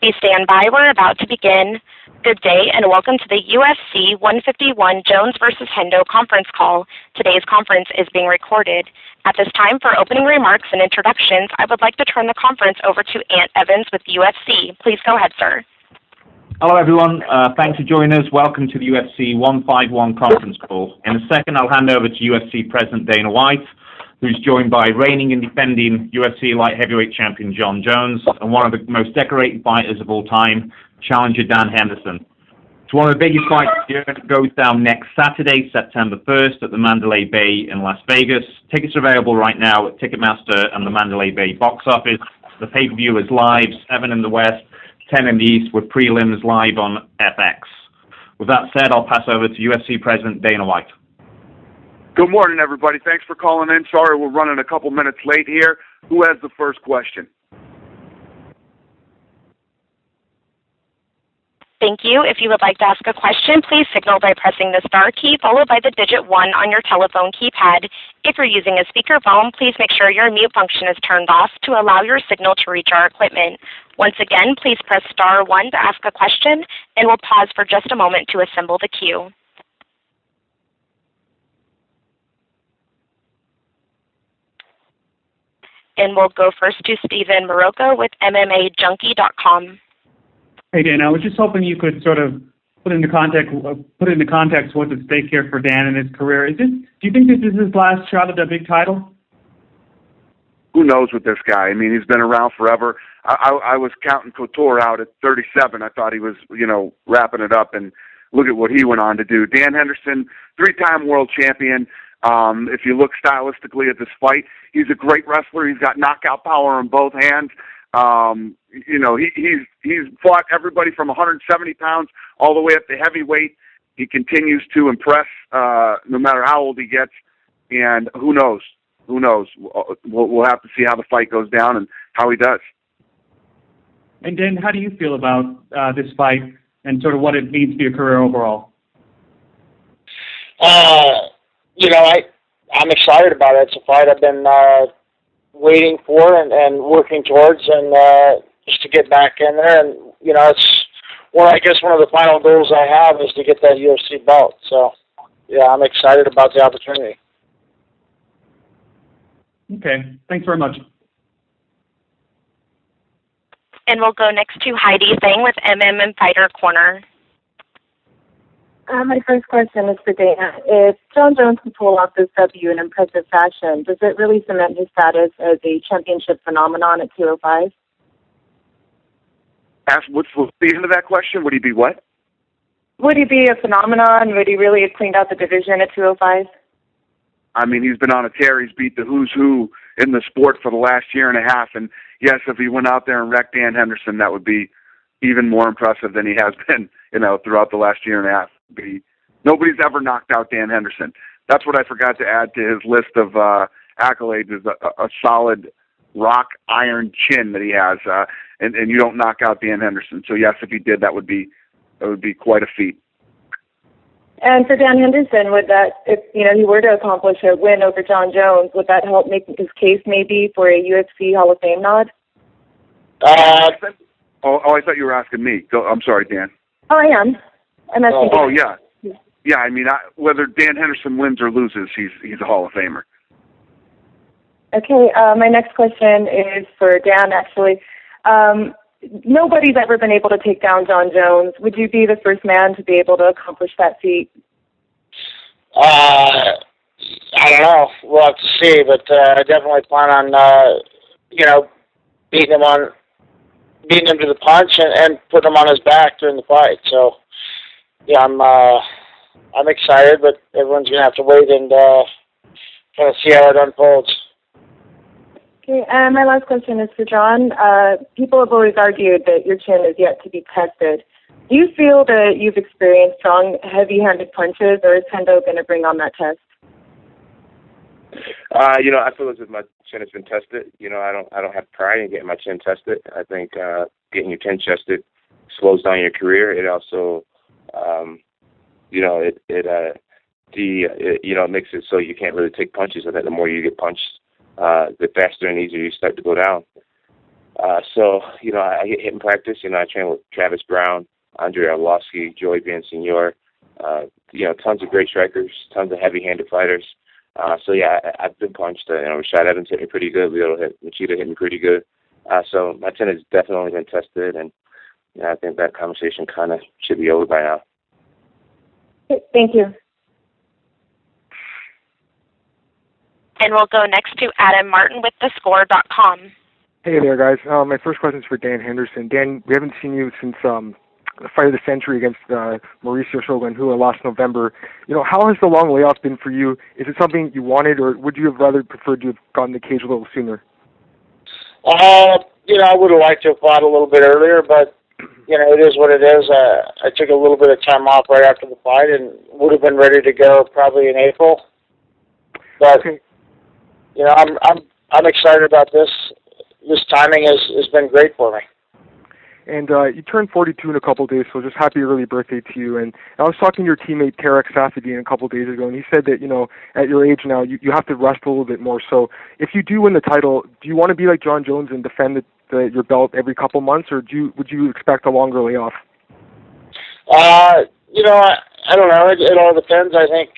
Please stand by. We're about to begin. Good day, and welcome to the UFC 151 Jones versus Hendo conference call. Today's conference is being recorded. At this time, for opening remarks and introductions, I would like to turn the conference over to Ant Evans with UFC. Please go ahead, sir. Hello, everyone. Thanks for joining us. Welcome to the UFC 151 conference call. In a second, I'll hand over to UFC President Dana White, who's joined by reigning and defending UFC light heavyweight champion Jon Jones and one of the most decorated fighters of all time, challenger Dan Henderson. It's one of the biggest fights of the year. It goes down next Saturday, September 1st at the Mandalay Bay in Las Vegas. Tickets are available right now at Ticketmaster and the Mandalay Bay box office. The pay-per-view is live, 7 in the West, 10 in the East, with prelims live on FX. With that said, I'll pass over to UFC President Dana White. Good morning, everybody. Thanks for calling in. Sorry we're running a couple minutes late here. Who has the first question? Thank you. If you would like to ask a question, please signal by pressing the star key followed by the digit 1 on your telephone keypad. If you're using a speakerphone, please make sure your mute function is turned off to allow your signal to reach our equipment. Once again, please press star 1 to ask a question, and we'll pause for just a moment to assemble the queue. And we'll go first to Steven Marocco with MMAJunkie.com. Hey, Dan, I was just hoping you could sort of put into context what's at stake here for Dan in his career. Do you think this is his last shot at a big title? Who knows with this guy? I mean, he's been around forever. I was counting Couture out at 37. I thought he was, wrapping it up, and look at what he went on to do. Dan Henderson, 3-time world champion. If you look stylistically at this fight, he's a great wrestler. He's got knockout power in both hands. He's fought everybody from 170 pounds all the way up to heavyweight. He continues to impress, no matter how old he gets. And who knows? Who knows? We'll have to see how the fight goes down and how he does. And Dan, how do you feel about this fight and sort of what it means for your career overall? I'm excited about it. It's a fight I've been waiting for and working towards, and just to get back in there. And it's one of the final goals I have is to get that UFC belt. So yeah, I'm excited about the opportunity. Okay, thanks very much. And we'll go next to Heidi Fang with MMA Fighter Corner. My first question is for Dana. If Jon Jones can pull off this W in impressive fashion, does it really cement his status as a championship phenomenon at 205? What's the end of that question? Would he be what? Would he be a phenomenon? Would he really have cleaned out the division at 205? I mean, he's been on a tear. He's beat the who's who in the sport for the last year and a half. And yes, if he went out there and wrecked Dan Henderson, that would be even more impressive than he has been, throughout the last year and a half. Nobody's ever knocked out Dan Henderson. That's what I forgot to add to his list of accolades, is a solid rock iron chin that he has, and you don't knock out Dan Henderson. So yes, if he did, that would be quite a feat. And for Dan Henderson, would that, if he were to accomplish a win over Jon Jones, would that help make his case maybe for a UFC Hall of Fame nod? I thought you were asking me. I'm sorry, Dan. Oh, I am. I'm asking. Oh, yeah. Yeah, I mean, whether Dan Henderson wins or loses, he's a Hall of Famer. Okay, my next question is for Dan, actually. Nobody's ever been able to take down Jon Jones. Would you be the first man to be able to accomplish that feat? I don't know. We'll have to see, but I definitely plan on, beating him to the punch and putting him on his back during the fight. So, yeah, I'm excited, but everyone's going to have to wait and kind of see how it unfolds. Okay, and my last question is for Jon. People have always argued that your chin is yet to be tested. Do you feel that you've experienced strong, heavy-handed punches, or is Hendo going to bring on that test? I feel as if my chin has been tested. I don't have pride in getting my chin tested. I think getting your chin tested slows down your career. It also, it makes it so you can't really take punches. I think the more you get punched, the faster and easier you start to go down. So, I get hit in practice. I train with Travis Brown, Andre Arlovsky, Joey Villasenor, tons of great strikers, tons of heavy-handed fighters. So, yeah, I've been punched. Rashad Evans hit me pretty good. Lyoto Machida hit me pretty good. So my chin has definitely been tested, and I think that conversation kind of should be over by now. Thank you. And we'll go next to Adam Martin with thescore.com. Hey there, guys. My first question is for Dan Henderson. Dan, we haven't seen you since the fight of the century against Mauricio Shogun, who last November. How has the long layoff been for you? Is it something you wanted, or would you have rather preferred to have gotten the cage a little sooner? I would have liked to have fought a little bit earlier, but, it is what it is. I took a little bit of time off right after the fight and would have been ready to go probably in April. But, okay. I'm excited about this. This timing has been great for me. And you turned 42 in a couple of days, so just happy early birthday to you. And I was talking to your teammate Tarek Safadine a couple of days ago, and he said that, at your age now, you have to rest a little bit more. So if you do win the title, do you want to be like John Jones and defend your belt every couple months, or would you expect a longer layoff? I don't know. It all depends. I think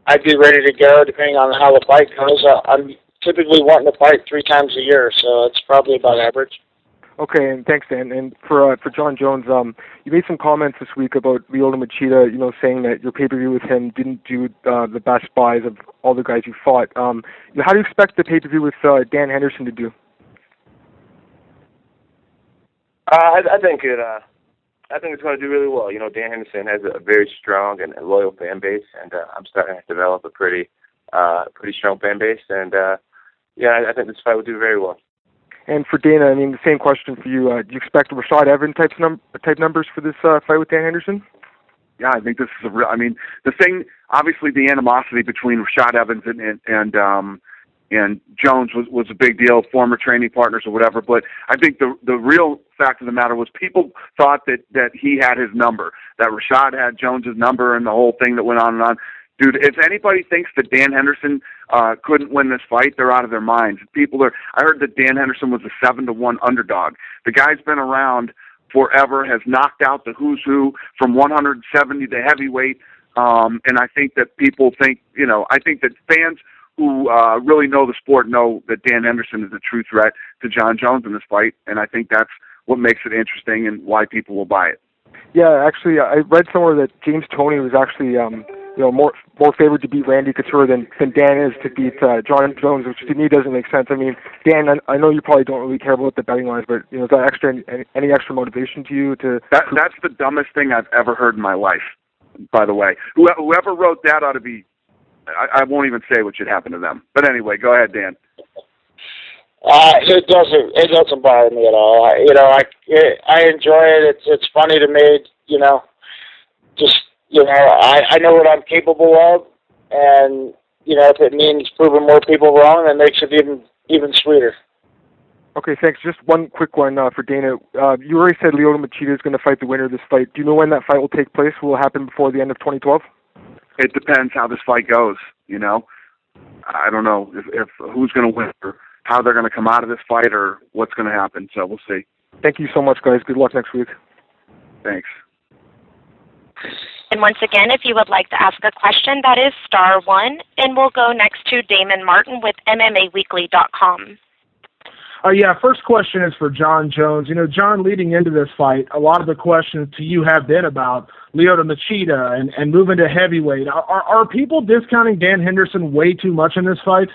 I'd be ready to go depending on how the fight goes. I'm typically wanting to fight 3 times a year, so it's probably about average. Okay, and thanks, Dan. And for John Jones, you made some comments this week about Lyoto Machida, saying that your pay-per-view with him didn't do the best buys of all the guys you fought. How do you expect the pay-per-view with Dan Henderson to do? I think it's going to do really well. Dan Henderson has a very strong and loyal fan base, and I'm starting to develop a pretty strong fan base. And I think this fight will do very well. And for Dana, the same question for you. Do you expect Rashad Evans type numbers for this fight with Dan Henderson? Yeah, I think this is the thing. Obviously, the animosity between Rashad Evans and Jones was a big deal, former training partners or whatever. But I think the real fact of the matter was people thought that he had his number, that Rashad had Jones's number, and the whole thing that went on and on. Dude, if anybody thinks that Dan Henderson couldn't win this fight, they're out of their minds. I heard that Dan Henderson was a 7-1 underdog. The guy's been around forever, has knocked out the who's who from 170 to heavyweight. And I think that people think, I think that fans who really know the sport know that Dan Henderson is a true threat to John Jones in this fight. And I think that's what makes it interesting and why people will buy it. Yeah, actually, I read somewhere that James Toney was actually more favored to beat Randy Couture than Dan is to beat John Jones, which to me doesn't make sense. Dan, I know you probably don't really care about the betting lines, but is that any extra motivation to you to? That's the dumbest thing I've ever heard in my life. By the way, whoever wrote that ought to be. I won't even say what should happen to them. But anyway, go ahead, Dan. It doesn't bother me at all. I enjoy it. It's funny to me. I know what I'm capable of, and if it means proving more people wrong, that makes it even sweeter. Okay, thanks. Just one quick one for Dana. You already said Lyoto Machida is going to fight the winner of this fight. Do you know when that fight will take place? Will it happen before the end of 2012? It depends how this fight goes. I don't know if who's going to win or how they're going to come out of this fight or what's going to happen. So we'll see. Thank you so much, guys. Good luck next week. Thanks. And once again, if you would like to ask a question, that is *1. And we'll go next to Damon Martin with MMAweekly.com. First question is for John Jones. John, leading into this fight, a lot of the questions to you have been about Lyoto Machida and moving to heavyweight. Are people discounting Dan Henderson way too much in this fight?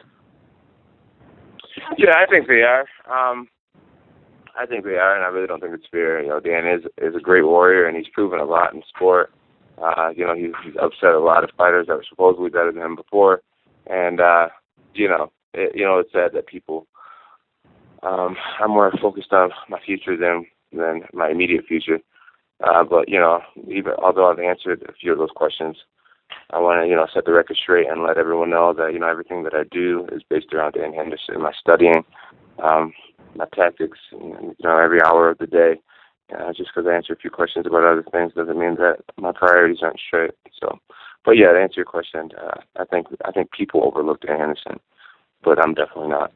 Yeah, I think they are. And I really don't think it's fair. Dan is a great warrior, and he's proven a lot in sport. He's upset a lot of fighters that were supposedly better than him before, and it's sad that people. I'm more focused on my future than my immediate future. But even although I've answered a few of those questions, I want to set the record straight and let everyone know that everything that I do is based around Dan Henderson. My studying, my tactics, every hour of the day. Just because I answer a few questions about other things doesn't mean that my priorities aren't straight. So, but yeah, to answer your question, I think people overlook Dan Henderson, but I'm definitely not.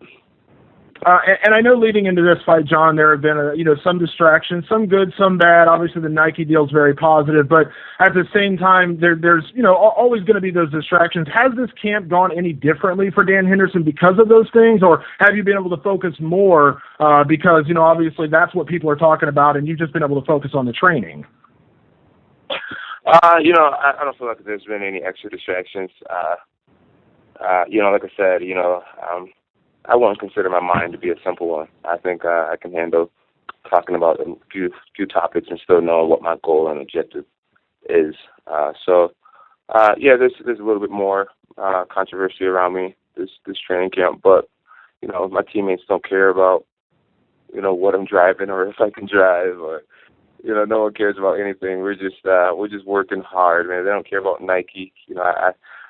And I know leading into this fight, John, there have been some distractions, some good, some bad. Obviously, the Nike deal is very positive, but at the same time, there's always going to be those distractions. Has this camp gone any differently for Dan Henderson because of those things, or have you been able to focus more because obviously that's what people are talking about, and you've just been able to focus on the training? I don't feel like there's been any extra distractions. Like I said, I won't consider my mind to be a simple one. I think I can handle talking about a few topics and still know what my goal and objective is. There's a little bit more controversy around me this training camp, but my teammates don't care about what I'm driving or if I can drive, or no one cares about anything. We're just working hard, man. They don't care about Nike.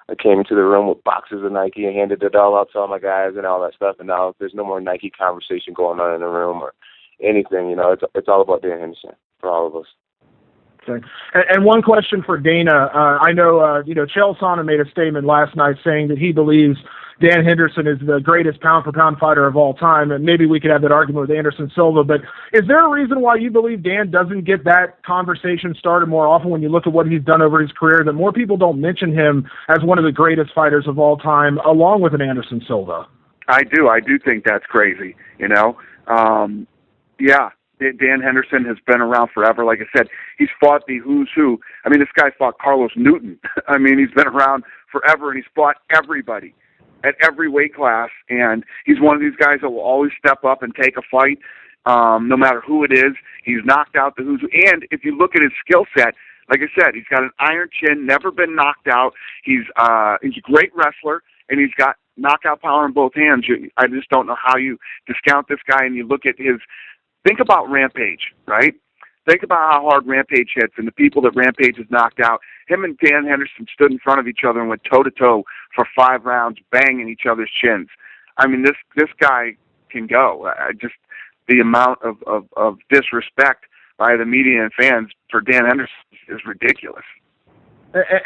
I came into the room with boxes of Nike and handed it all out to all my guys and all that stuff, and now there's no more Nike conversation going on in the room or anything. It's all about Dan Henderson for all of us. Okay. And one question for Dana. I know, Chael Sonnen made a statement last night saying that he believes Dan Henderson is the greatest pound-for-pound fighter of all time, and maybe we could have that argument with Anderson Silva, but is there a reason why you believe Dan doesn't get that conversation started more often when you look at what he's done over his career, that more people don't mention him as one of the greatest fighters of all time, along with an Anderson Silva? I do think that's crazy, Dan Henderson has been around forever. Like I said, he's fought the who's who. I mean, this guy fought Carlos Newton. I mean, he's been around forever, and he's fought everybody at every weight class, and he's one of these guys that will always step up and take a fight, no matter who it is. He's knocked out the who's who. And if you look at his skill set, like I said, he's got an iron chin, never been knocked out. He's a great wrestler, and he's got knockout power in both hands. I just don't know how you discount this guy, and you look at his... Think about Rampage, right? Think about how hard Rampage hits and the people that Rampage has knocked out. Him and Dan Henderson stood in front of each other and went toe-to-toe for 5 rounds, banging each other's chins. I mean, this guy can go. Just the amount of disrespect by the media and fans for Dan Henderson is ridiculous.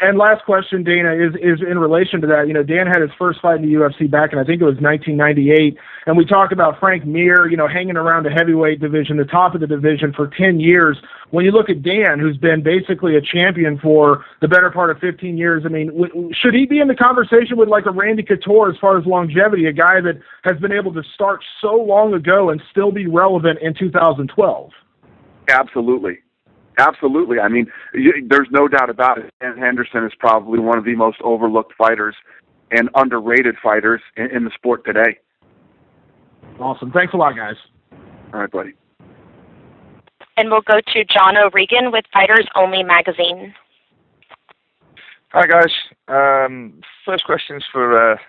And last question, Dana, is in relation to that. Dan had his first fight in the UFC back in, I think it was 1998, and we talk about Frank Mir, hanging around the heavyweight division, the top of the division for 10 years. When you look at Dan, who's been basically a champion for the better part of 15 years, I mean, should he be in the conversation with like a Randy Couture as far as longevity, a guy that has been able to start so long ago and still be relevant in 2012? Absolutely. I mean, there's no doubt about it. Dan Henderson is probably one of the most overlooked fighters and underrated fighters in the sport today. Awesome. Thanks a lot, guys. All right, buddy. And we'll go to John O'Regan with Fighters Only magazine. Hi, guys. First question is for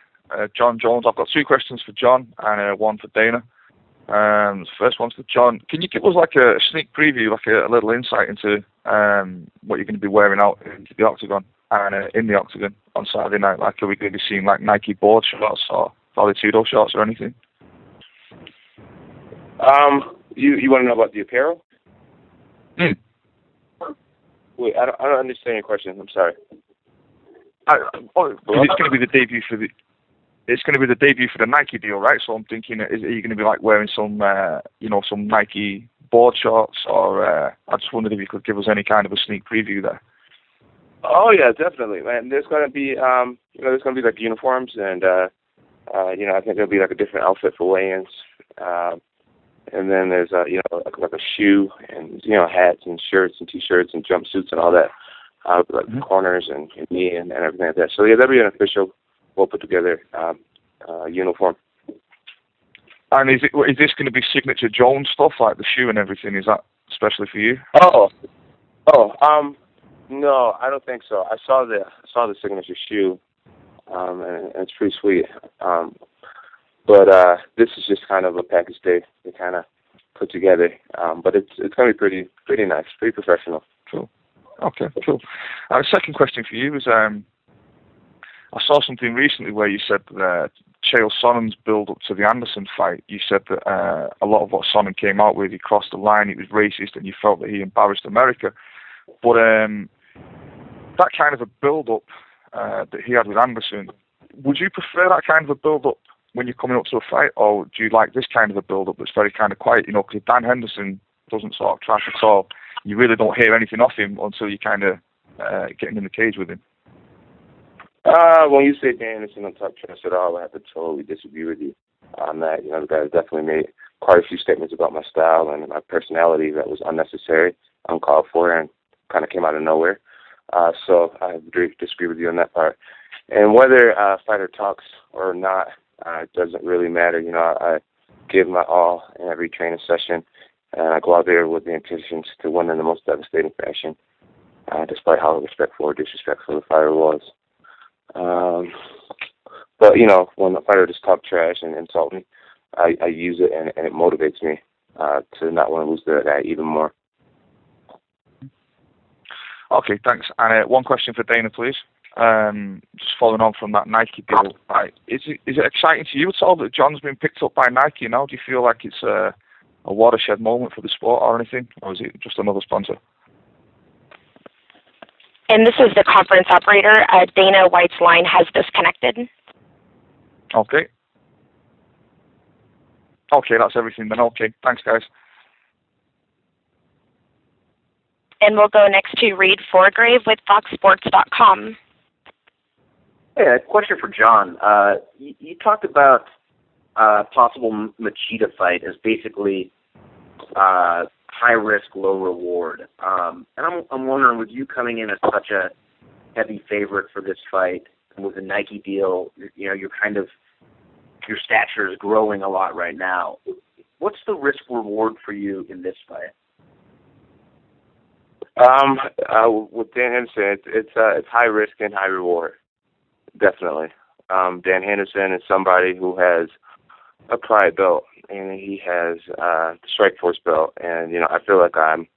John Jones. I've got 2 questions for John and 1 for Dana. The first one's for John. Can you give us like a sneak preview, like a little insight into what you're going to be wearing out into the octagon and in the octagon on Saturday night? Like, are we going to be seeing like Nike board shorts or Valetudo shorts or anything? You want to know about the apparel? Wait, I don't understand your question. I'm sorry. It's going to be the debut for the. It's going to be the debut for the Nike deal, right? So I'm thinking, are you going to be like wearing some, some Nike board shorts, or I just wondered if you could give us any kind of a sneak preview there. Oh yeah, definitely, man. There's going to be, there's going to be like uniforms, and I think there'll be like a different outfit for weigh-ins, and then there's like a shoe, and hats and shirts and t-shirts and jumpsuits and all that, like corners and knee and everything like that. So yeah, that'll be an official, well put together uniform. And is this going to be signature Jones stuff, like the shoe and everything? Is that especially for you? No, I don't think so. I saw the signature shoe, and it's pretty sweet. But this is just kind of a package they kind of put together. But it's going to be pretty nice, pretty professional. Cool. Okay, cool. Second question for you is, I saw something recently where you said that Chael Sonnen's build up to the Anderson fight, you said that a lot of what Sonnen came out with, he crossed the line, he was racist, and you felt that he embarrassed America. But that kind of a build up that he had with Anderson, would you prefer that kind of a build up when you're coming up to a fight, or do you like this kind of a build-up that's very kind of quiet? You know, because Dan Henderson doesn't sort of trash at all. You really don't hear anything off him until you kind of getting in the cage with him. When you say Dan Henderson don't talk trash at all, I have to totally disagree with you on that. You know, the guy definitely made quite a few statements about my style and my personality that was unnecessary, uncalled for, and kind of came out of nowhere. So I disagree with you on that part. And whether a fighter talks or not, it doesn't really matter. You know, I give my all in every training session, and I go out there with the intentions to win in the most devastating fashion, despite how respectful or disrespectful the fighter was. But, you know, when a fighter just talk trash and insult me, I use it, and it motivates me to not want to lose the guy even more. Okay, thanks. And one question for Dana, please. Just following on from that Nike deal, is it exciting to you at all that John's been picked up by Nike now? Do you feel like it's a watershed moment for the sport or anything, or is it just another sponsor? And this is the conference operator. Dana White's line has disconnected. Okay. Okay, that's everything then. Okay, thanks, guys. And we'll go next to Reed Forgrave with FoxSports.com. Hey, a question for John. You talked about possible Machida fight as basically high risk, low reward. And I'm wondering, with you coming in as such a heavy favorite for this fight, and with the Nike deal, you know, your stature is growing a lot right now. What's the risk reward for you in this fight? With Dan Henderson, it's high risk and high reward, definitely. Dan Henderson is somebody who has a Pride belt, and he has the Strikeforce belt, and you know, I feel like I'm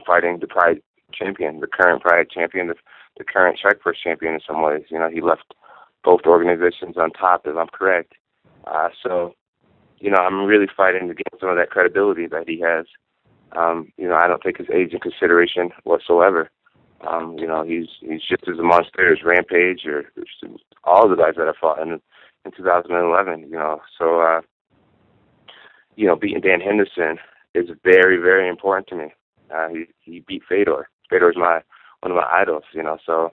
fighting the Pride champion, the current Pride champion, the current Strikeforce champion in some ways. You know, he left both organizations on top, if I'm correct. So, you know, I'm really fighting to get some of that credibility that he has. You know, I don't take his age in consideration whatsoever. You know, he's just as a monster as Rampage or all the guys that I fought in 2011. You know, so you know, beating Dan Henderson is very, very important to me. He beat Fedor. Fedor is one of my idols. You know, so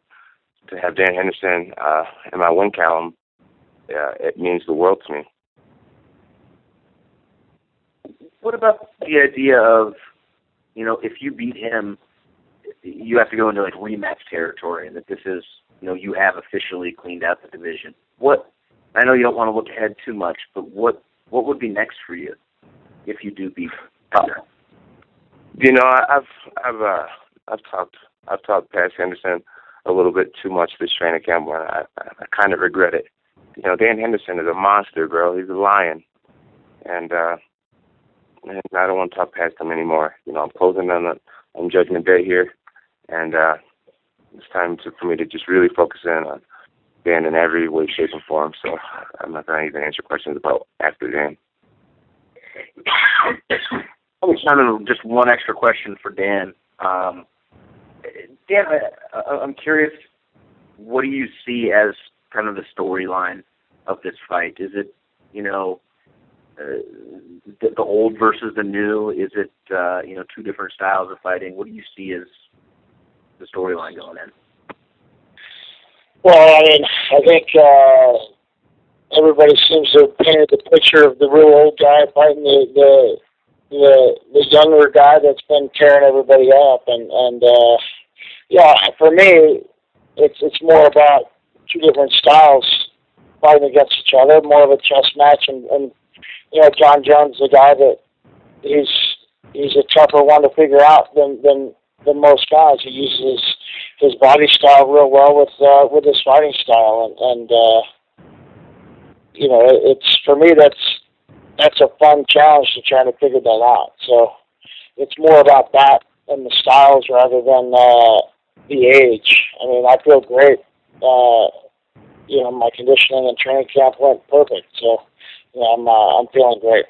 to have Dan Henderson in my win column, it means the world to me. What about the idea of, you know, if you beat him, you have to go into like rematch territory, and that this is, you know, you have officially cleaned out the division. I know you don't want to look ahead too much, but what would be next for you if you do beat Thunder? You know, I've talked past Henderson a little bit too much this training camp, and I kind of regret it. You know, Dan Henderson is a monster, bro. He's a lion, and I don't want to talk past him anymore. You know, I'm closing on Judgment Day here, and it's time for me to just really focus in on Dan in every way, shape, and form. So I'm not going to even answer questions about after Dan. Just one extra question for Dan. Dan, I'm curious, what do you see as kind of the storyline of this fight? Is it, you know, the old versus the new? Is it, you know, two different styles of fighting? What do you see as the storyline going in? Well, I mean, I think everybody seems to have painted the picture of the real old guy fighting the younger guy that's been tearing everybody up, and yeah, for me, it's more about two different styles fighting against each other, more of a chess match, and you know, John Jones is a guy that he's a tougher one to figure out than most guys. He uses his body style real well with his fighting style, and you know, it's, for me, that's a fun challenge to try to figure that out. So it's more about that and the styles rather than the age. I mean, I feel great. You know, my conditioning and training camp went perfect. So, you know, I'm feeling great.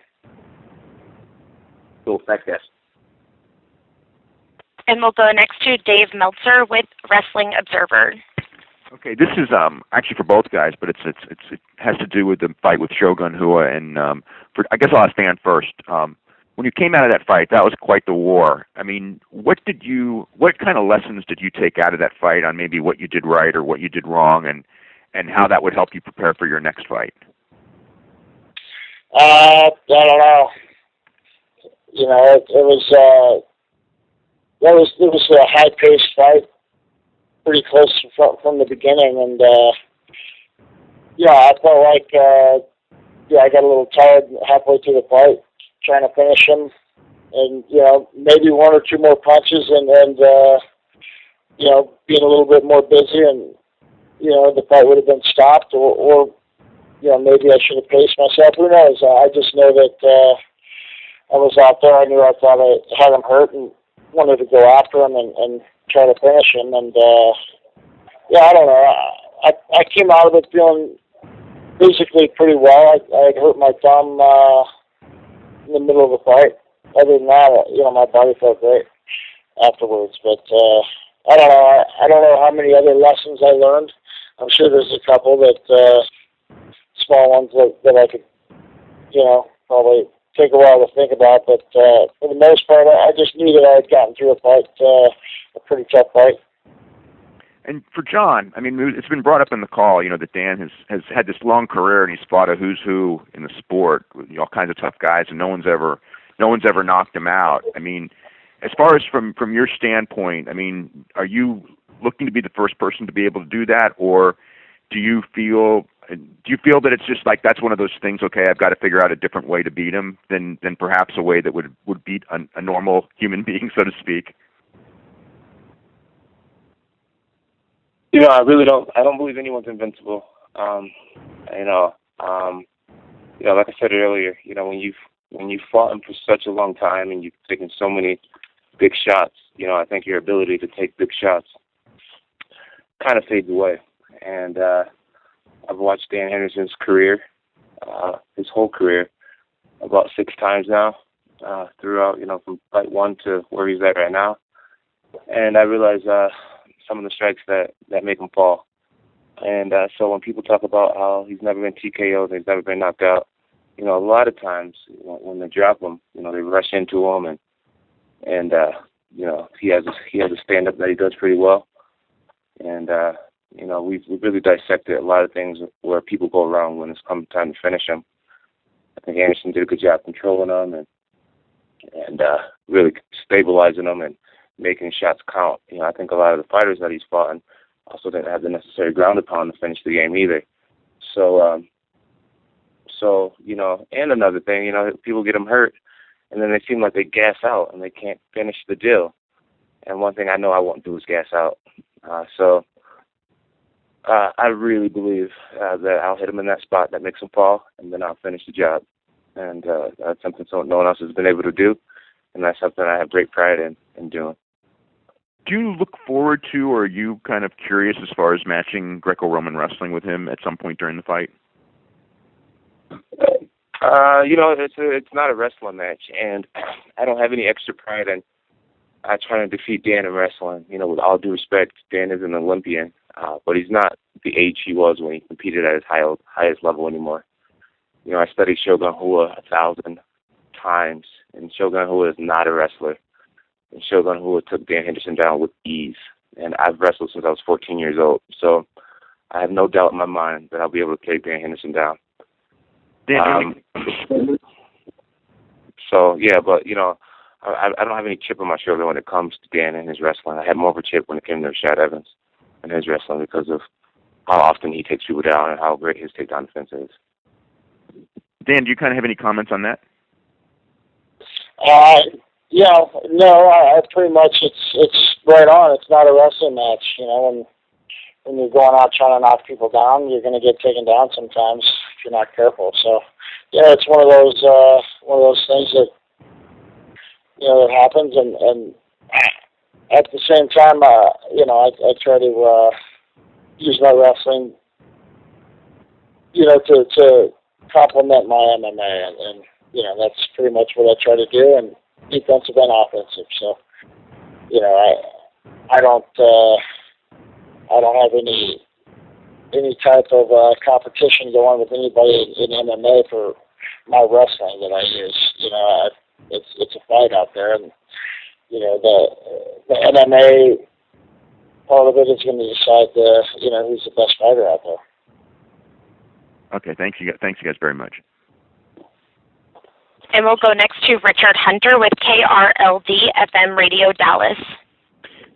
Cool. Thanks, guys. And we'll go next to Dave Meltzer with Wrestling Observer. Okay, this is actually for both guys, but it has to do with the fight with Shogun Rua, and I guess I'll ask Dan first. When you came out of that fight, that was quite the war. I mean, what kind of lessons did you take out of that fight on maybe what you did right or what you did wrong, and how that would help you prepare for your next fight? I don't know. You know, it was a high-paced fight, pretty close from the beginning, and I felt like I got a little tired halfway through the fight, trying to finish him, and maybe one or two more punches, and being a little bit more busy, and the fight would have been stopped, or maybe I should have paced myself. Who knows? I just know that I was out there. I knew I thought I had him hurt and wanted to go after him and try to finish him. And I don't know. I came out of it feeling physically pretty well. I had hurt my thumb in the middle of the fight. Other than that, my body felt great afterwards. But I don't know. I don't know how many other lessons I learned. I'm sure there's a couple that small ones that I could, probably take a while to think about. But for the most part, I just knew that I had gotten through a fight, a pretty tough fight. And for John, I mean, it's been brought up in the call, that Dan has had this long career and he's fought a who's who in the sport, with all kinds of tough guys, and no one's ever knocked him out. I mean, as far as from your standpoint, I mean, are you looking to be the first person to be able to do that, or do you feel that it's just like that's one of those things? Okay, I've got to figure out a different way to beat him than perhaps a way that would beat a normal human being, so to speak. I really don't. I don't believe anyone's invincible. Like I said earlier, when you fought him for such a long time and you've taken so many big shots, I think your ability to take big shots kind of fades away. And I've watched Dan Henderson's career, his whole career, about 6 times now, throughout, from fight 1 to where he's at right now. And I realize some of the strikes that make him fall. And so when people talk about how he's never been TKO'd, he's never been knocked out, a lot of times when they drop him, they rush into him, and he has a stand-up that he does pretty well. And we've really dissected a lot of things where people go wrong when it's come time to finish him. I think Anderson did a good job controlling them and really stabilizing them and making shots count. I think a lot of the fighters that he's fought also didn't have the necessary ground and pound to finish the game either. So and another thing, people get them hurt, and then they seem like they gas out and they can't finish the deal. And one thing I know I won't do is gas out. I really believe that I'll hit him in that spot that makes him fall, and then I'll finish the job. And that's something no one else has been able to do, and that's something I have great pride in doing. Do you look forward to, or are you kind of curious as far as matching Greco-Roman wrestling with him at some point during the fight? It's not a wrestling match, and I don't have any extra pride in trying to defeat Dan in wrestling. With all due respect, Dan is an Olympian, but he's not the age he was when he competed at his highest level anymore. I studied Shogun Rua 1,000 times, and Shogun Rua is not a wrestler. And Shogun Rua took Dan Henderson down with ease. And I've wrestled since I was 14 years old. So I have no doubt in my mind that I'll be able to take Dan Henderson down. So, yeah, but, I don't have any chip on my shoulder when it comes to Dan and his wrestling. I had more of a chip when it came to Rashad Evans and his wrestling because of how often he takes people down and how great his takedown defense is. Dan, do you kind of have any comments on that? I pretty much it's right on. It's not a wrestling match, when you're going out trying to knock people down, you're going to get taken down sometimes if you're not careful. So, it's one of those things that that happens, and at the same time, I try to use my wrestling, to complement my MMA, and that's pretty much what I try to do, and defensive and offensive. So, I don't have any any type of competition going with anybody in MMA for my wrestling that I use. It's a fight out there, and the MMA part of it is going to decide who's the best fighter out there. Okay, thanks you guys very much. And we'll go next to Richard Hunter with KRLD FM Radio Dallas.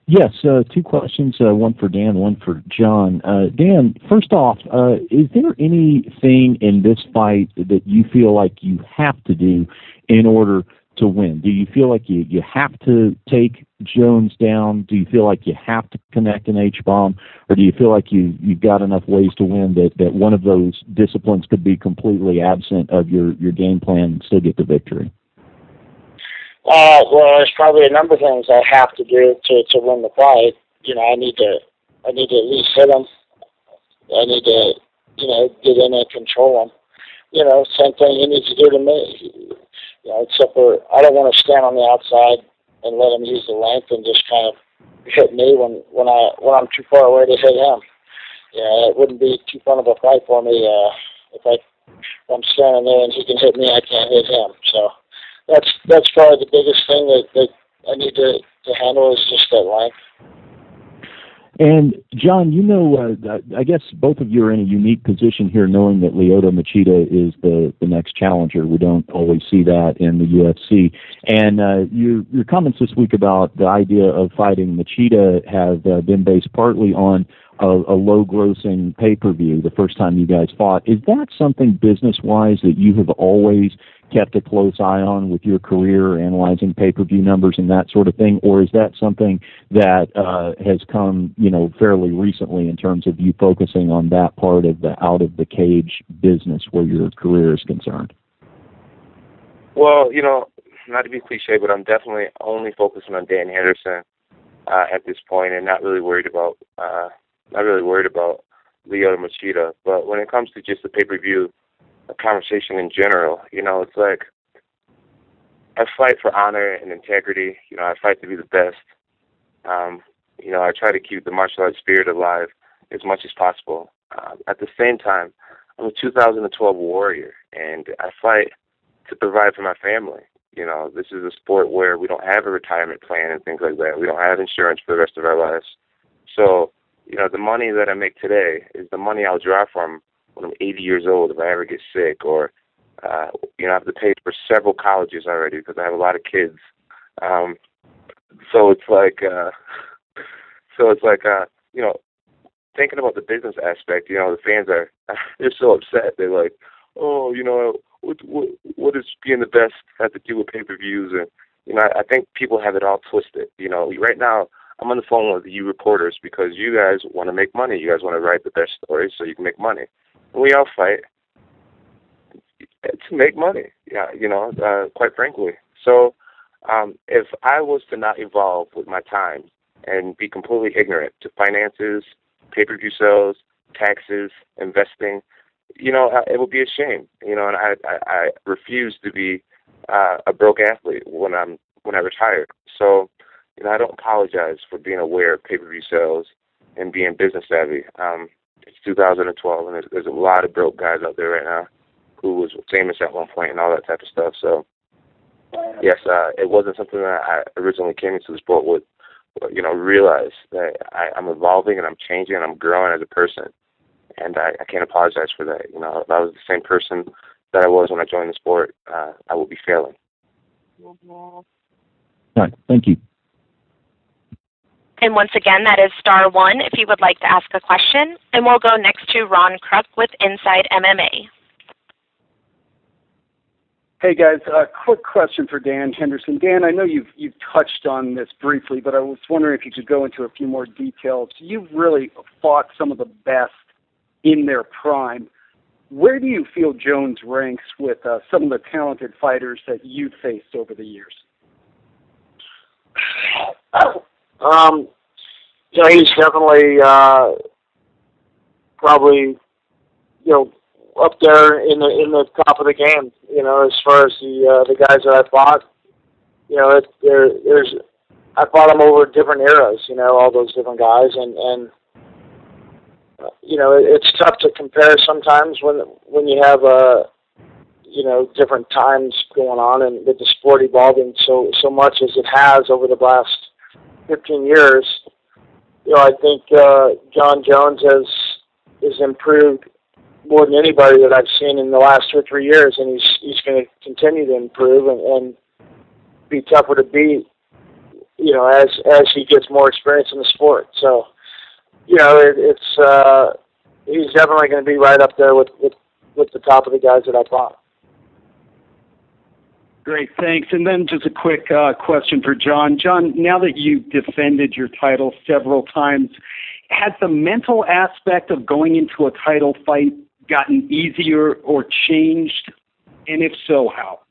Yes, two questions, one for Dan, one for John. Dan, first off, is there anything in this fight that you feel like you have to do in order to win? Do you feel like you have to take Jones down? Do you feel like you have to connect an H-bomb? Or do you feel like you've got enough ways to win that one of those disciplines could be completely absent of your game plan and still get the victory? Well, there's probably a number of things I have to do to win the fight. I need to at least hit him. I need to, get in and control him. Same thing he needs to do to me. Except for I don't want to stand on the outside and let him use the length and just kind of hit me when I'm too far away to hit him. It wouldn't be too fun of a fight for me if I'm standing there and he can hit me, I can't hit him. So that's probably the biggest thing that I need to handle is just that length. And, John, I guess both of you are in a unique position here knowing that Lyoto Machida is the next challenger. We don't always see that in the UFC. And your comments this week about the idea of fighting Machida have been based partly on a low-grossing pay-per-view the first time you guys fought. Is that something business-wise that you have always kept a close eye on with your career, analyzing pay-per-view numbers and that sort of thing, or is that something that has come, fairly recently in terms of you focusing on that part of the out-of-the-cage business where your career is concerned? Well, not to be cliche, but I'm definitely only focusing on Dan Henderson at this point, and not really worried about Lyoto Machida. But when it comes to just the pay-per-view conversation in general, it's like I fight for honor and integrity. I fight to be the best. I try to keep the martial arts spirit alive as much as possible. At the same time, I'm a 2012 warrior, and I fight to provide for my family. This is a sport where we don't have a retirement plan and things like that. We don't have insurance for the rest of our lives. So, the money that I make today is the money I'll draw from when I'm 80 years old if I ever get sick, or I have to pay for several colleges already because I have a lot of kids. So it's like thinking about the business aspect. The fans they're so upset. They're like, oh, what does being the best have to do with pay-per-views? And I think people have it all twisted. Right now I'm on the phone with you reporters because you guys want to make money. You guys want to write the best stories so you can make money. We all fight to make money, quite frankly. So if I was to not evolve with my time and be completely ignorant to finances, pay-per-view sales, taxes, investing, it would be a shame. And I refuse to be a broke athlete when I retire. So, I don't apologize for being aware of pay-per-view sales and being business savvy. It's 2012, and there's a lot of broke guys out there right now who was famous at one point and all that type of stuff. So, yes, it wasn't something that I originally came into the sport with, realize that I'm evolving and I'm changing and I'm growing as a person. And I can't apologize for that. If I was the same person that I was when I joined the sport, I would be failing. All right, thank you. And once again, that is *1 if you would like to ask a question. And we'll go next to Ron Kruk with Inside MMA. Hey guys, a quick question for Dan Henderson. Dan, I know you've touched on this briefly, but I was wondering if you could go into a few more details. You've really fought some of the best in their prime. Where do you feel Jones ranks with some of the talented fighters that you've faced over the years? He's definitely probably up there in the top of the game. As far as the guys that I fought, I fought them over different eras. All those different guys, and it's tough to compare sometimes when you have different times going on and with the sport evolving so much as it has over the last 15 years. I think John Jones has improved more than anybody that I've seen in the last 2 or 3 years, and he's going to continue to improve and be tougher to beat, as he gets more experience in the sport. So, it's he's definitely going to be right up there with the top of the guys that I fought. Great, thanks. And then just a quick question for John. John, now that you've defended your title several times, has the mental aspect of going into a title fight gotten easier or changed? And if so, how?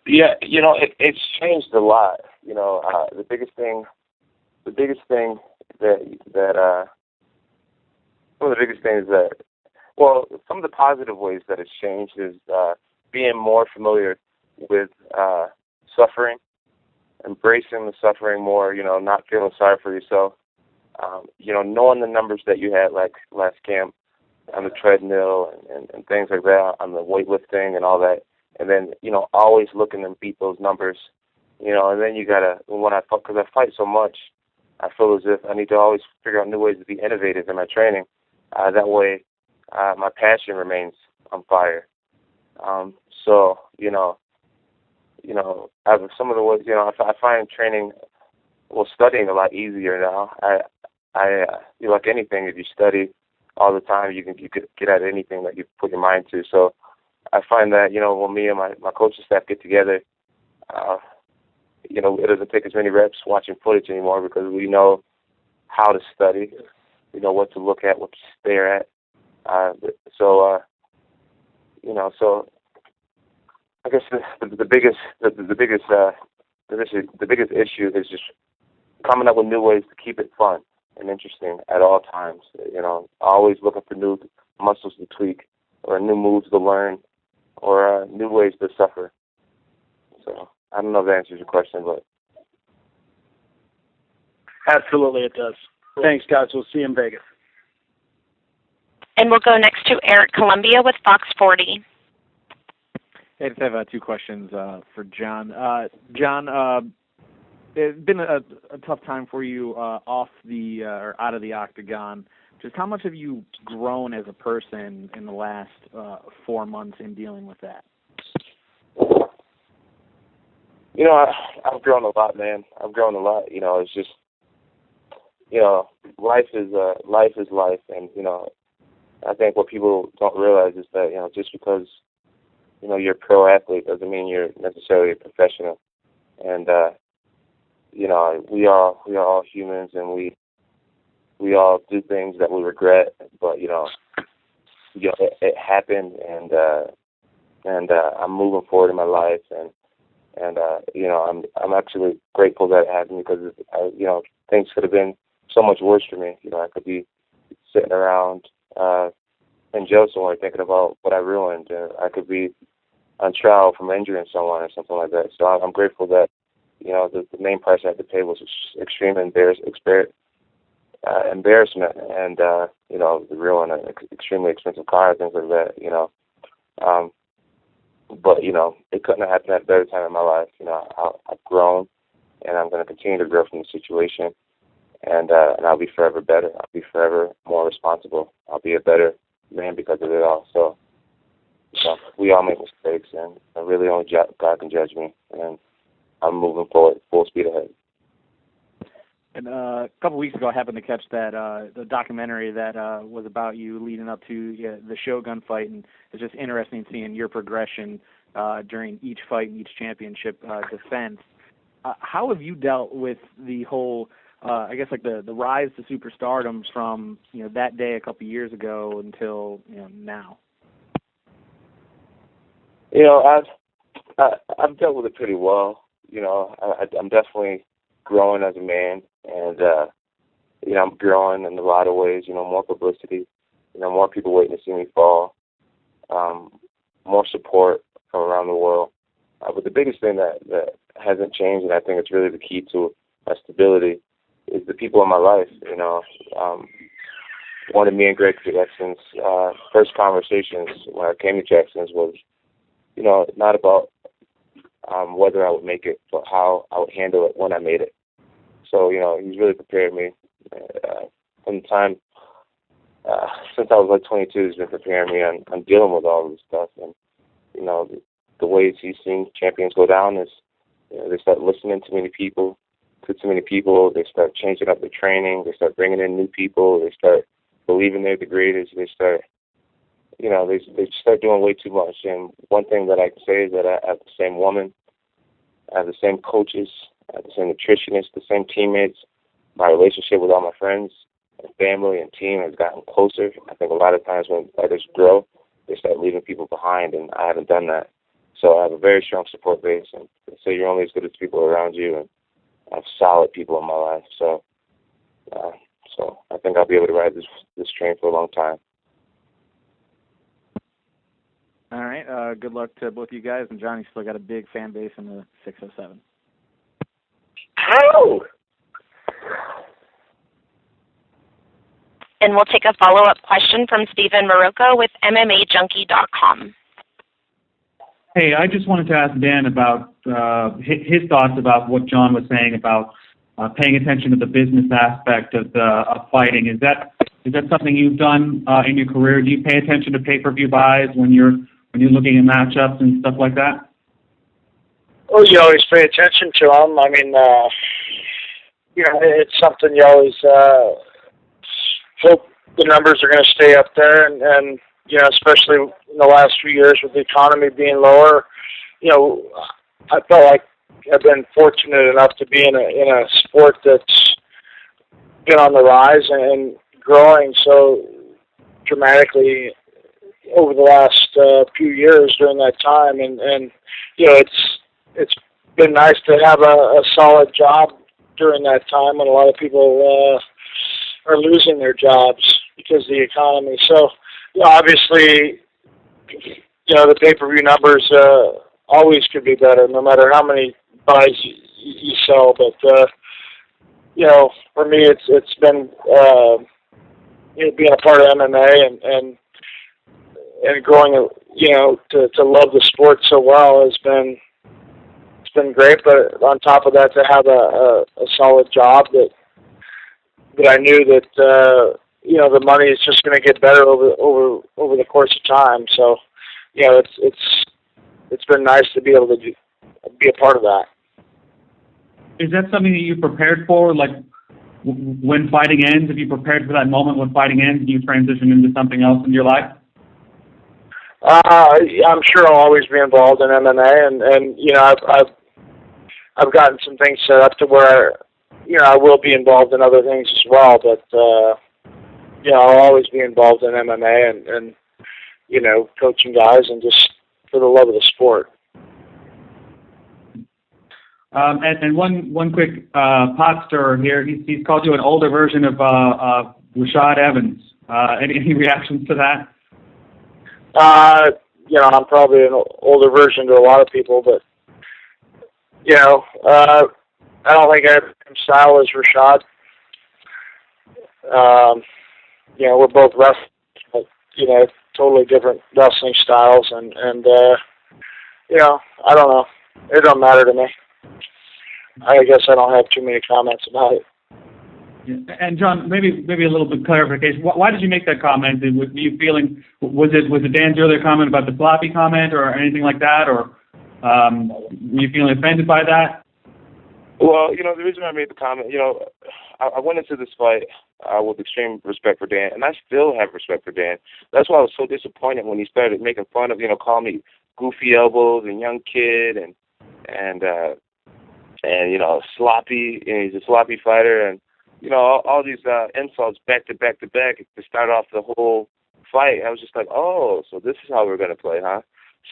Yeah, it's changed a lot. The biggest thing some of the positive ways that it's changed is being more familiar with suffering, embracing the suffering more, not feeling sorry for yourself, knowing the numbers that you had like last camp on the treadmill and things like that, on the weightlifting and all that, and then, always looking to beat those numbers, and then you gotta, because I fight so much, I feel as if I need to always figure out new ways to be innovative in my training. That way, my passion remains on fire. So, some of the ways, I find training, studying a lot easier now. I like anything, if you study all the time, you can get at anything that you put your mind to. So I find that, when me and my coaching staff get together, it doesn't take as many reps watching footage anymore because we know how to study, we know what to look at, what to stare at. So I guess the biggest issue is just coming up with new ways to keep it fun and interesting at all times. Always looking for new muscles to tweak or new moves to learn or new ways to suffer. So I don't know if that answers your question, but absolutely it does. Thanks, guys. We'll see you in Vegas. And we'll go next to Eric Columbia with Fox 40. Hey, I just have 2 questions for John. John, it's been a tough time for you off the or out of the octagon. Just how much have you grown as a person in the last 4 months in dealing with that? I've grown a lot, man. I've grown a lot. It's just, life is life, and I think what people don't realize is that just because you're a pro athlete doesn't mean you're necessarily a professional, and we are all humans, and we all do things that we regret, but it happened, and I'm moving forward in my life, and I'm actually grateful that it happened because things could have been so much worse for me. I could be sitting around in jail somewhere thinking about what I ruined. I could be on trial from injuring someone or something like that. So I'm grateful that the main price I had to pay was extreme embarrassment and the ruin an extremely expensive car, things like that. But it couldn't have happened at a better time in my life. I've grown, and I'm going to continue to grow from the situation, and I'll be forever better. I'll be forever more responsible. I'll be a better man because of it all. So we all make mistakes, and really only God can judge me, and I'm moving forward full speed ahead. And a couple weeks ago, I happened to catch that the documentary that was about you leading up to the Shogun fight, and it's just interesting seeing your progression during each fight and each championship defense. How have you dealt with the whole, I guess, like the rise to superstardom from that day a couple years ago until now? I've dealt with it pretty well. I'm definitely growing as a man, and I'm growing in a lot of ways. More publicity, more people waiting to see me fall, more support from around the world. But the biggest thing that hasn't changed, and I think it's really the key to my stability, is the people in my life. One of me and Greg Jackson's first conversations when I came to Jackson's was, not about whether I would make it, but how I would handle it when I made it. So, he's really prepared me from the time since I was like 22. He's been preparing me on dealing with all this stuff. And the ways he's seen champions go down is, they start listening to too many people. They start changing up their training. They start bringing in new people. They start believing they're the greatest. They start, they start doing way too much. And one thing that I can say is that I have the same woman, I have the same coaches, I have the same nutritionists, the same teammates. My relationship with all my friends and family and team has gotten closer. I think a lot of times when fighters grow, they start leaving people behind, and I haven't done that. So I have a very strong support base, and so you're only as good as people around you, and I have solid people in my life. So I think I'll be able to ride this train for a long time. All right. Good luck to both you guys. And Johnny's still got a big fan base in the 607. Hello. And we'll take a follow-up question from Stephen Marocco with MMAJunkie.com. Hey, I just wanted to ask Dan about his thoughts about what John was saying about paying attention to the business aspect of fighting. Is that something you've done in your career? Do you pay attention to pay-per-view buys when you're looking at matchups and stuff like that? Oh, you always pay attention to them. I mean, it's something you always hope the numbers are going to stay up there, and especially in the last few years with the economy being lower, I felt like I've been fortunate enough to be in a sport that's been on the rise and growing so dramatically over the last few years during that time, and it's been nice to have a solid job during that time when a lot of people are losing their jobs because of the economy. So obviously, the pay-per-view numbers always could be better, no matter how many buys you sell. But for me, it's been being a part of MMA and growing, to love the sport so well it's been great. But on top of that, to have a solid job that I knew that the money is just going to get better over the course of time. So it's been nice to be able to be a part of that. Is that something that you prepared for? Like when fighting ends, have you prepared for that moment when fighting ends and you transition into something else in your life? I'm sure I'll always be involved in MMA, and I've gotten some things set up to where I will be involved in other things as well. But I'll always be involved in MMA and coaching guys and just for the love of the sport. And one quick pot stirrer here. He's called you an older version of Rashad Evans. Any reactions to that? I'm probably an older version to a lot of people, but I don't think I have the same style as Rashad. We're both wrestlers, but totally different wrestling styles, and I don't know. It don't matter to me. I guess I don't have too many comments about it. And John, maybe a little bit of clarification. Why did you make that comment? Were you feeling, was it Dan's earlier comment about the sloppy comment or anything like that, or were you feeling offended by that? Well, the reason I made the comment, I went into this fight with extreme respect for Dan, and I still have respect for Dan. That's why I was so disappointed when he started making fun of, calling me goofy elbows and young kid and sloppy. He's a sloppy fighter, and all these insults back to back to back to start off the whole fight. I was just like, oh, so this is how we're gonna play, huh?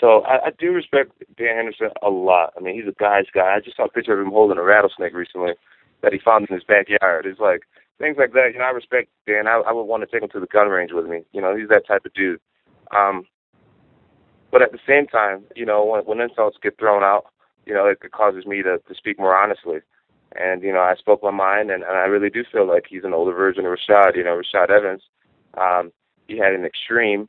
So I do respect Dan Henderson a lot. I mean, he's a guy's guy. I just saw a picture of him holding a rattlesnake recently that he found in his backyard. It's like things like that. I respect Dan. I would want to take him to the gun range with me. He's that type of dude. But at the same time, when insults get thrown out, it causes me to speak more honestly. And, I spoke my mind, and I really do feel like he's an older version of Rashad. Rashad Evans, he had an extreme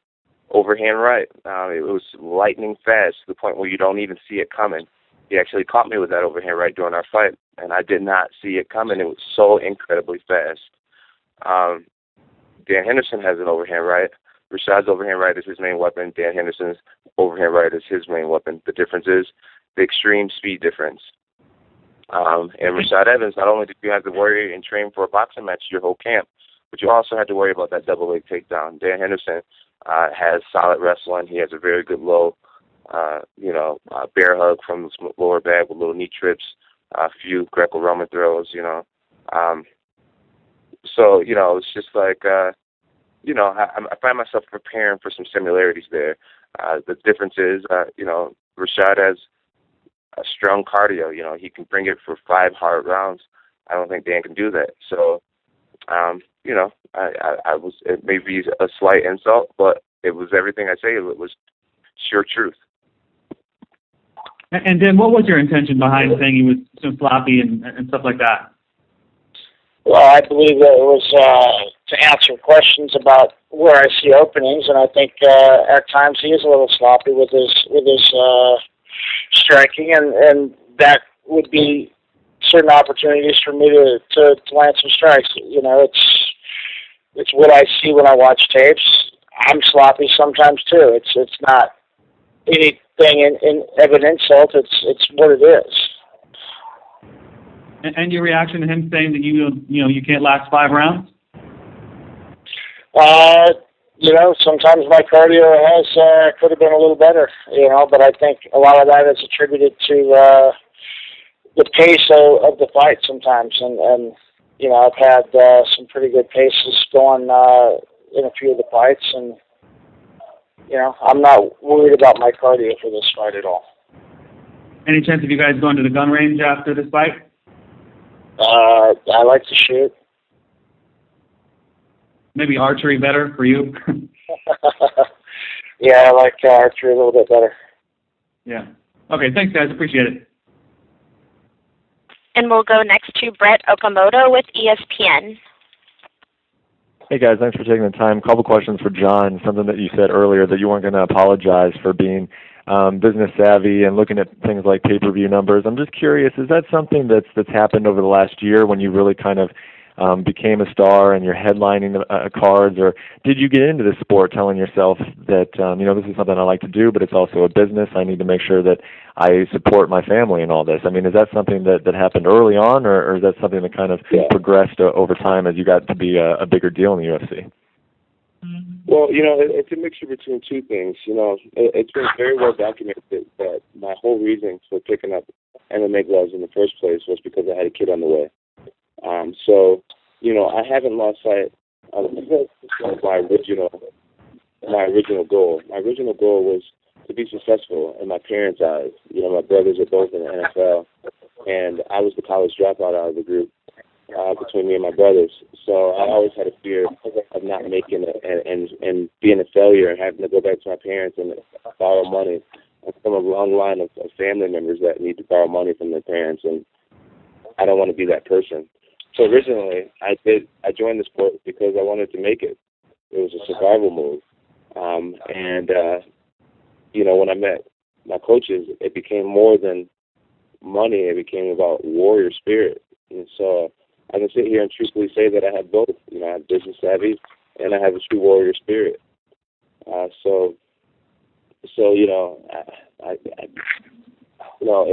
overhand right. It was lightning fast to the point where you don't even see it coming. He actually caught me with that overhand right during our fight, and I did not see it coming. It was so incredibly fast. Dan Henderson has an overhand right. Rashad's overhand right is his main weapon. Dan Henderson's overhand right is his main weapon. The difference is the extreme speed difference. And Rashad Evans, not only did you have to worry and train for a boxing match your whole camp, but you also had to worry about that double leg takedown. Dan Henderson has solid wrestling. He has a very good low, bear hug from the lower back with little knee trips, a few Greco-Roman throws, So, it's just like, I find myself preparing for some similarities there. The difference is, Rashad has a strong cardio. He can bring it for 5 hard rounds. I don't think Dan can do that. So, it may be a slight insult, but it was everything I say. It was sheer truth. And then what was your intention behind saying he was so sloppy and stuff like that? Well, I believe that it was to answer questions about where I see openings, and I think at times he is a little sloppy with his striking, and that would be certain opportunities for me to land some strikes. It's what I see when I watch tapes. I'm sloppy sometimes too. It's not anything of an insult. It's what it is. And your reaction to him saying that you can't last 5 rounds? Sometimes my cardio could have been a little better, but I think a lot of that is attributed to the pace of the fight sometimes, and I've had some pretty good paces going in a few of the fights, and I'm not worried about my cardio for this fight at all. Any chance of you guys going to the gun range after this fight? I like to shoot. Maybe archery better for you? Yeah, I like archery a little bit better. Yeah. Okay, thanks, guys. Appreciate it. And we'll go next to Brett Okamoto with ESPN. Hey, guys. Thanks for taking the time. A couple questions for John. Something that you said earlier, that you weren't going to apologize for being business savvy and looking at things like pay-per-view numbers. I'm just curious, is that something that's happened over the last year when you really kind of became a star and you're headlining cards, or did you get into this sport telling yourself that, this is something I like to do, but it's also a business. I need to make sure that I support my family and all this. I mean, is that something that happened early on, or is that something that kind of progressed over time as you got to be a bigger deal in the UFC? Well, it's a mixture between two things. It's been very well documented that my whole reason for picking up MMA gloves in the first place was because I had a kid on the way. So, I haven't lost sight of my original goal. My original goal was to be successful in my parents' eyes. My brothers are both in the NFL, and I was the college dropout out of the group between me and my brothers. So I always had a fear of not making it and being a failure and having to go back to my parents and borrow money. I'm from a long line of family members that need to borrow money from their parents, and I don't want to be that person. So originally, I joined the sport because I wanted to make it. It was a survival move. When I met my coaches, it became more than money. It became about warrior spirit. And so I can sit here and truthfully say that I have both. I have business savvy and I have a true warrior spirit.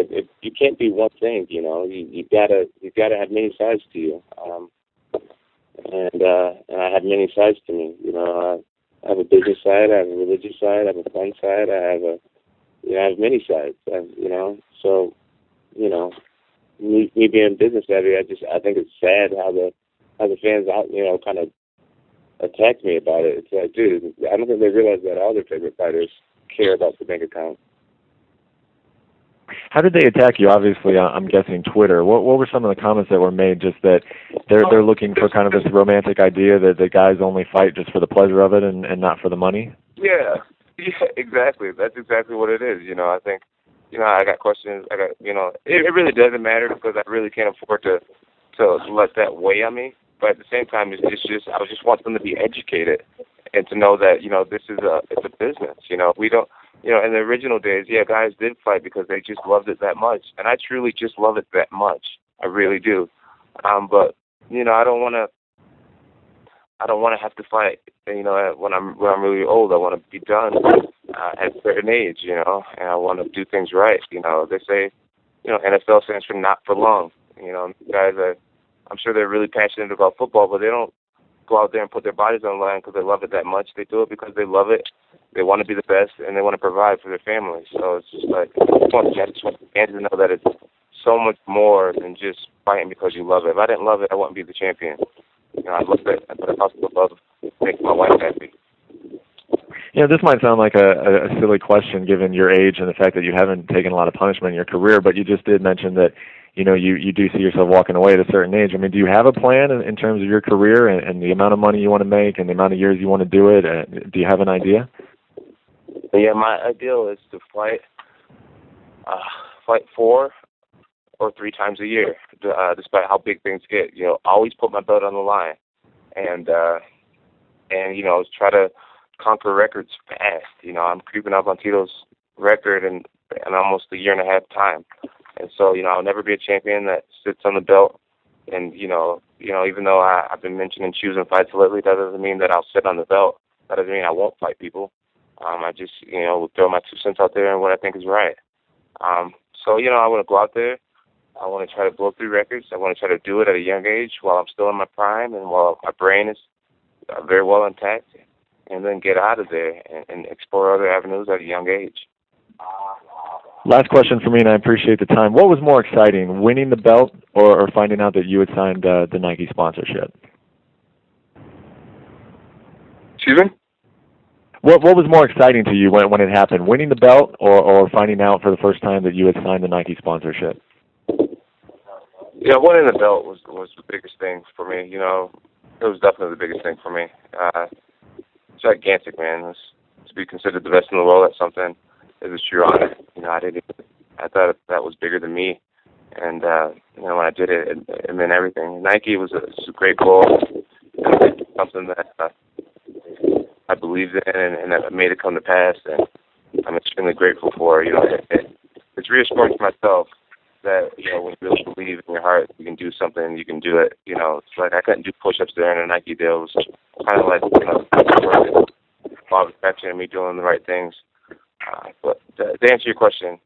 If you can't be one thing, you gotta have many sides to you. And I have many sides to me. I have a business side, I have a religious side, I have a fun side, I have many sides. So me being business savvy, I think it's sad how the fans out, kind of attack me about it. It's like, dude, I don't think they realize that all their favorite fighters care about the bank account. How did they attack you? Obviously, I'm guessing Twitter. What were some of the comments that were made? Just that they're looking for kind of this romantic idea that the guys only fight just for the pleasure of it and not for the money? Yeah, exactly. That's exactly what it is. I think, I got questions. It really doesn't matter because I really can't afford to let that weigh on me. But at the same time, I just want them to be educated and to know that, it's a business. We don't, in the original days, guys did fight because they just loved it that much. And I truly just love it that much. I really do. But, I don't want to have to fight, when I'm really old. I want to be done at a certain age, and I want to do things right. They say, NFL stands for not for long. Guys I'm sure they're really passionate about football, but they don't go out there and put their bodies on the line because they love it that much. They do it because they love it. They want to be the best, and they want to provide for their families. So it's just like, I just want fans to know that it's so much more than just fighting because you love it. If I didn't love it, I wouldn't be the champion. I love it, but I also love making my wife happy. This might sound like a silly question given your age and the fact that you haven't taken a lot of punishment in your career, but you just did mention that, you do see yourself walking away at a certain age. I mean, do you have a plan in terms of your career and the amount of money you want to make and the amount of years you want to do it? Do you have an idea? Yeah, my ideal is to fight 4 or 3 times a year, despite how big things get. Always put my belt on the line, and try to conquer records fast. I'm creeping up on Tito's record in almost a year and a half time, and so I'll never be a champion that sits on the belt. And even though I've been mentioning choosing fights lately, that doesn't mean that I'll sit on the belt. That doesn't mean I won't fight people. I just will throw my 2 cents out there and what I think is right. So I want to go out there. I want to try to blow through records. I want to try to do it at a young age while I'm still in my prime and while my brain is very well intact, and then get out of there and explore other avenues at a young age. Last question for me, and I appreciate the time. What was more exciting, winning the belt or finding out that you had signed the Nike sponsorship? Excuse me? What was more exciting to you when it happened, winning the belt or finding out for the first time that you had signed the Nike sponsorship? Yeah, winning the belt was the biggest thing for me. It was definitely the biggest thing for me. Gigantic, man. To be considered the best in the world at something is a true honor. I thought that was bigger than me, and when I did it, it meant everything. Nike was a great goal, something that I believed in, and that made it come to pass, and I'm extremely grateful for. It's reassuring to myself that when you really believe in your heart you can do something, you can do it. It's like I couldn't do push-ups during a Nike deal. It was kind of like law of attraction and me doing the right things. But to answer your question,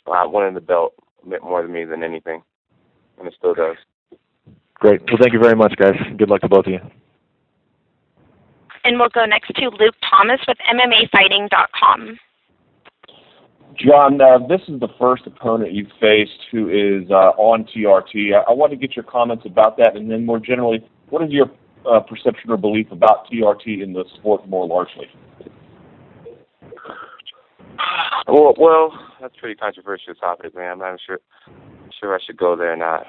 winning the belt meant more to me than anything, and it still does. Great. Well, thank you very much, guys. Good luck to both of you. And we'll go next to Luke Thomas with MMAfighting.com. John, this is the first opponent you've faced who is on TRT. I want to get your comments about that, and then more generally, what is your perception or belief about TRT in the sport more largely? Well, that's a pretty controversial topic, man. I'm not sure I should go there or not.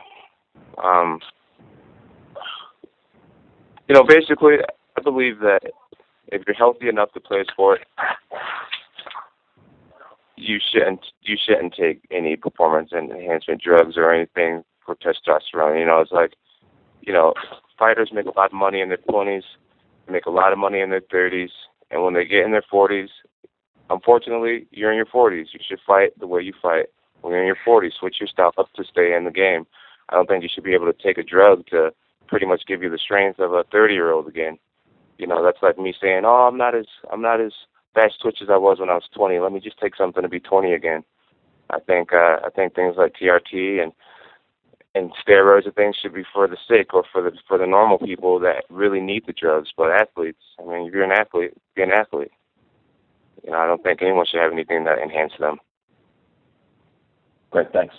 Basically, I believe that if you're healthy enough to play a sport, you shouldn't take any performance enhancement drugs or anything for testosterone. It's like, fighters make a lot of money in their 20s, make a lot of money in their 30s, and when they get in their 40s, unfortunately, you're in your 40s. You should fight the way you fight when you're in your 40s. Switch your style up to stay in the game. I don't think you should be able to take a drug to pretty much give you the strength of a 30-year-old again. That's like me saying, "Oh, I'm not as fast twitch as I was when I was 20. Let me just take something to be 20 again." I think things like TRT and steroids and things should be for the sick or for the normal people that really need the drugs. But athletes, if you're an athlete, be an athlete. I don't think anyone should have anything that enhances them. Great, thanks.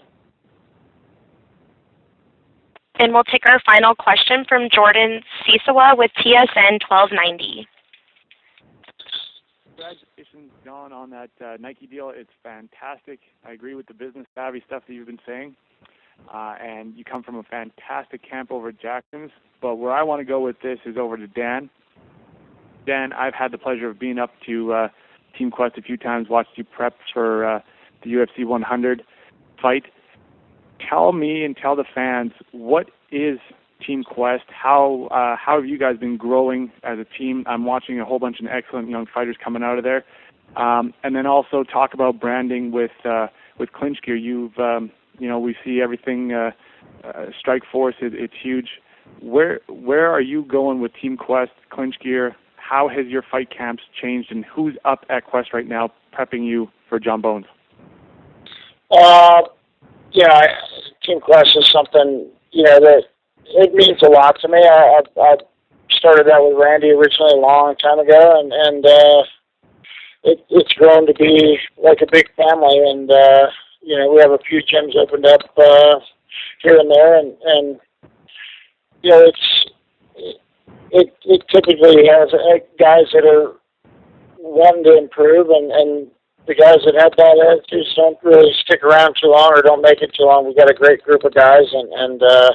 And we'll take our final question from Jordan Cisawa with TSN 1290. Congratulations, John, on that Nike deal. It's fantastic. I agree with the business savvy stuff that you've been saying. And you come from a fantastic camp over at Jackson's. But where I want to go with this is over to Dan. Dan, I've had the pleasure of being up to Team Quest a few times, watched you prep for the UFC 100 fight. Tell me and tell the fans, what is Team Quest? How have you guys been growing as a team? I'm watching a whole bunch of excellent young fighters coming out of there. And then also talk about branding with Clinch Gear. You've we see everything Strike Force. It's huge. Where are you going with Team Quest, Clinch Gear? How has your fight camps changed, and who's up at Quest right now prepping you for John Bones? Team Quest is something that it means a lot to me. I started that with Randy originally a long time ago, and it's grown to be like a big family. And we have a few gyms opened up here and there, and it typically has guys that are wanting to improve, and the guys that have bad attitudes don't really stick around too long or don't make it too long. We've got a great group of guys, and a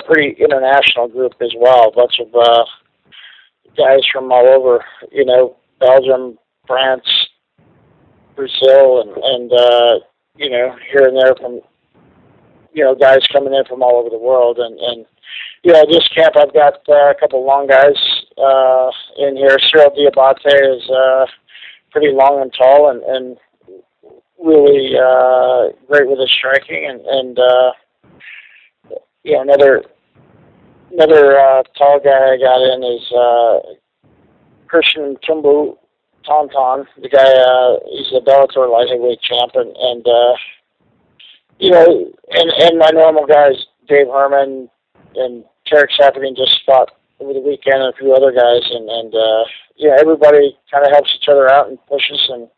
pretty international group as well. A bunch of guys from all over, Belgium, France, Brazil, and here and there from, guys coming in from all over the world. And this camp I've got a couple long guys in here. Cyril Diabate is pretty long and tall and really great with his striking. And another tall guy I got in is Christian Tumbu Tonton. The guy, he's a Bellator light heavyweight champ, and my normal guys, Dave Herman and Tarek Safadine just fought over the weekend, and a few other guys, and everybody kind of helps each other out and pushes, and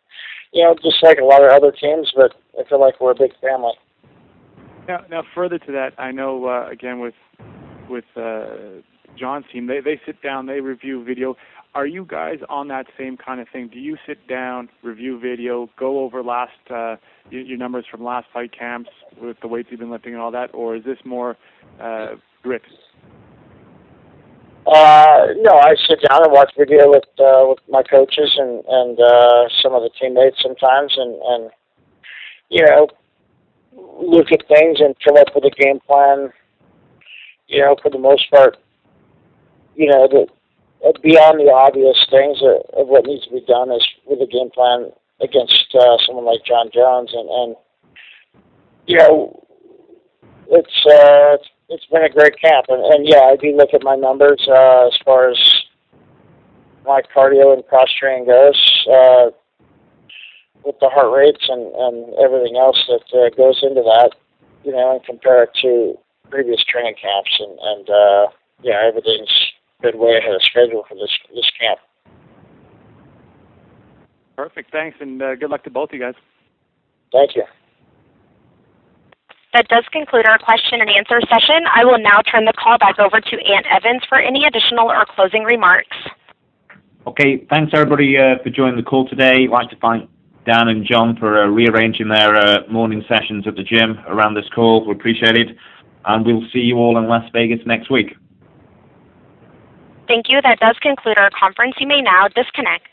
just like a lot of other teams, but I feel like we're a big family. Now further to that, I know again with John's team, they sit down, they review video. Are you guys on that same kind of thing? Do you sit down, review video, go over your numbers from last fight camps with the weights you've been lifting and all that, or is this more grit? No, I sit down and watch video with my coaches and some of the teammates sometimes, and look at things and come up with a game plan. For the most part, beyond the obvious things of what needs to be done is with a game plan against someone like John Jones, and it's been a great camp, and I do look at my numbers as far as my cardio and cross training goes, with the heart rates and everything else that goes into that, and compare it to previous training camps, and everything's been way ahead of schedule for this camp. Perfect, thanks, and good luck to both of you guys. Thank you. That does conclude our question and answer session. I will now turn the call back over to Ant Evans for any additional or closing remarks. Okay, thanks everybody for joining the call today. I'd like to thank Dan and John for rearranging their morning sessions at the gym around this call. We appreciate it. And we'll see you all in Las Vegas next week. Thank you. That does conclude our conference. You may now disconnect.